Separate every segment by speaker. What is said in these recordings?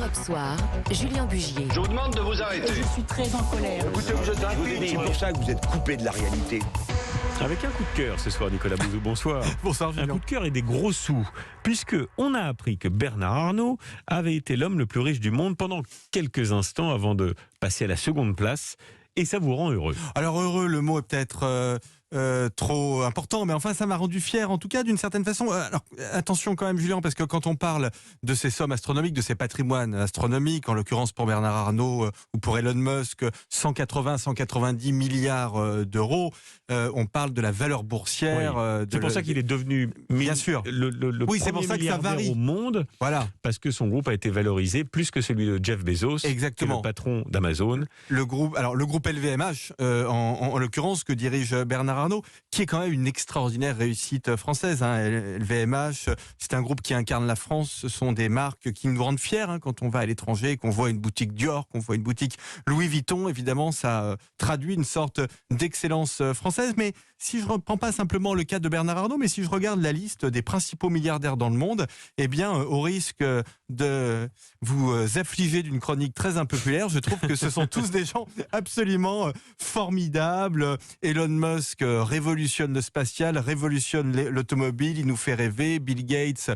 Speaker 1: Europe Soir, Julien Bugier.
Speaker 2: Je vous demande de vous arrêter.
Speaker 3: Je suis très en colère.
Speaker 4: Écoutez, vous êtes rapide, c'est pour ça que vous êtes coupé de la réalité.
Speaker 5: Avec un coup de cœur ce soir, Nicolas Bouzou, bonsoir.
Speaker 6: Bonsoir, Julien.
Speaker 5: Un coup de cœur et des gros sous, puisque on a appris que Bernard Arnault avait été l'homme le plus riche du monde pendant quelques instants avant de passer à la seconde place, et ça vous rend heureux.
Speaker 6: Alors heureux, le mot est peut-être trop important, mais enfin ça m'a rendu fier, en tout cas d'une certaine façon. Alors attention quand même, Julien, parce que quand on parle de ces sommes astronomiques, de ces patrimoines astronomiques, en l'occurrence pour Bernard Arnault ou pour Elon Musk, 180-190 milliards d'euros, on parle de la valeur boursière.
Speaker 5: Oui. C'est pour ça qu'il est devenu
Speaker 6: bien sûr
Speaker 5: le
Speaker 6: oui, c'est pour ça que ça varie
Speaker 5: au monde,
Speaker 6: voilà,
Speaker 5: parce que son groupe a été valorisé plus que celui de Jeff Bezos,
Speaker 6: exactement,
Speaker 5: qui est le patron d'Amazon.
Speaker 6: Le groupe LVMH, en l'occurrence, que dirige Bernard Arnault, qui est quand même une extraordinaire réussite française. LVMH, c'est un groupe qui incarne la France. Ce sont des marques qui nous rendent fiers quand on va à l'étranger, qu'on voit une boutique Dior, qu'on voit une boutique Louis Vuitton. Évidemment, ça traduit une sorte d'excellence française. Mais si je ne reprends pas simplement le cas de Bernard Arnault, mais si je regarde la liste des principaux milliardaires dans le monde, eh bien, au risque de vous affliger d'une chronique très impopulaire, je trouve que ce sont tous des gens absolument formidables. Elon Musk révolutionne le spatial, révolutionne l'automobile, il nous fait rêver. Bill Gates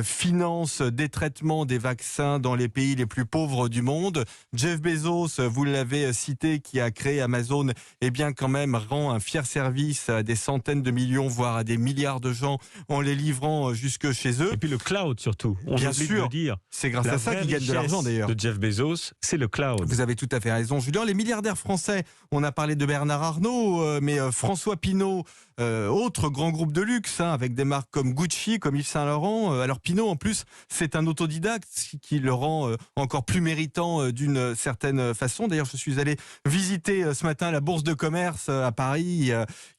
Speaker 6: finance des traitements, des vaccins dans les pays les plus pauvres du monde. Jeff Bezos, vous l'avez cité, qui a créé Amazon, eh bien quand même rend un fier service à des centaines de millions, voire à des milliards de gens, en les livrant jusque chez eux.
Speaker 5: Et puis le cloud surtout. On
Speaker 6: bien
Speaker 5: oublie
Speaker 6: sûr,
Speaker 5: de le dire.
Speaker 6: C'est grâce à ça qu'ils gagnent de l'argent d'ailleurs.
Speaker 5: De Jeff Bezos, c'est le cloud.
Speaker 6: Vous avez tout à fait raison, Julien. Les milliardaires français, on a parlé de Bernard Arnault, mais François Pinault, autre grand groupe de luxe, avec des marques comme Gucci, comme Yves Saint Laurent. Alors Pinault, en plus, c'est un autodidacte, ce qui le rend encore plus méritant d'une certaine façon. D'ailleurs, je suis allé visiter ce matin la Bourse de commerce à Paris,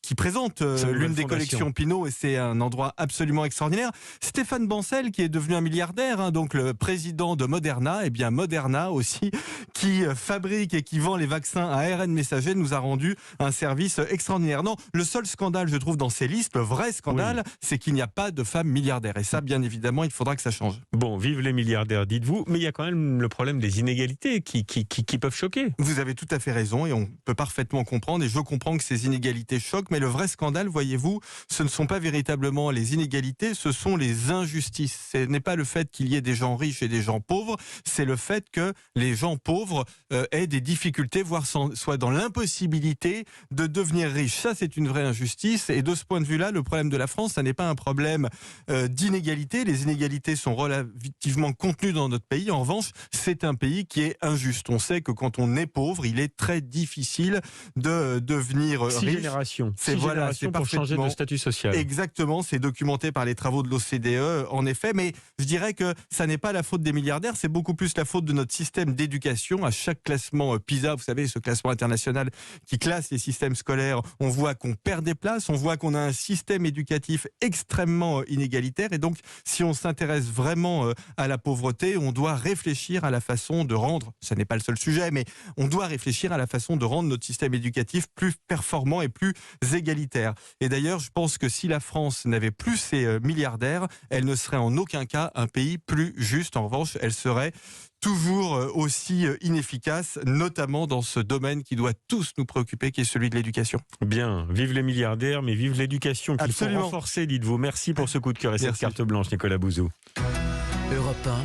Speaker 6: qui présente l'une des collections Pinault, et c'est un endroit absolument extraordinaire. Stéphane Bancel, qui est devenu un milliardaire, donc le président de Moderna, eh bien Moderna aussi, qui fabrique et qui vend les vaccins à ARN messager, nous a rendu un service extraordinaire. Non, le seul scandale, je trouve, dans ces listes, le vrai scandale, c'est qu'il n'y a pas de femmes milliardaires. Et ça, bien évidemment, il faudra que ça change.
Speaker 5: Bon, vive les milliardaires, dites-vous, mais il y a quand même le problème des inégalités qui peuvent choquer.
Speaker 6: Vous avez tout à fait raison, et on peut parfaitement comprendre, et je comprends que ces inégalités choquent, mais le vrai scandale, voyez-vous, ce ne sont pas véritablement les inégalités, ce sont les injustices. Ce n'est pas le fait qu'il y ait des gens riches et des gens pauvres, c'est le fait que les gens pauvres aient des difficultés, voire soient dans l'impossibilité de devenir riches. Ça, c'est une vraie injustice, et de ce point de vue-là, le problème de la France, ça n'est pas un problème d'inégalité. Les inégalités sont relativement contenues dans notre pays. En revanche, c'est un pays qui est injuste. On sait que quand on est pauvre, il est très difficile de devenir riche.
Speaker 5: 6 générations.
Speaker 6: C'est
Speaker 5: pour changer de statut social.
Speaker 6: Exactement, c'est documenté par les travaux de l'OCDE, en effet. Mais je dirais que ça n'est pas la faute des milliardaires, c'est beaucoup plus la faute de notre système d'éducation. À chaque classement PISA, vous savez, ce classement international qui classe les systèmes scolaires, on voit qu'on perd des places, on voit qu'on a un système éducatif extrêmement inégalitaire. Et donc, si on s'intéresse vraiment à la pauvreté, on doit réfléchir à la façon de rendre, ça n'est pas le seul sujet, mais on doit réfléchir à la façon de rendre notre système éducatif plus performant et plus égalitaire. Et d'ailleurs, je pense que si la France n'avait plus ses milliardaires, elle ne serait en aucun cas un pays plus juste. En revanche, elle serait toujours aussi inefficace, notamment dans ce domaine qui doit tous nous préoccuper, qui est celui de l'éducation.
Speaker 5: Bien, vive les milliardaires, mais vive l'éducation qu'il faut renforcer, dites-vous. Merci pour ce coup de cœur et cette carte blanche, Nicolas Bouzou.
Speaker 1: Europe 1.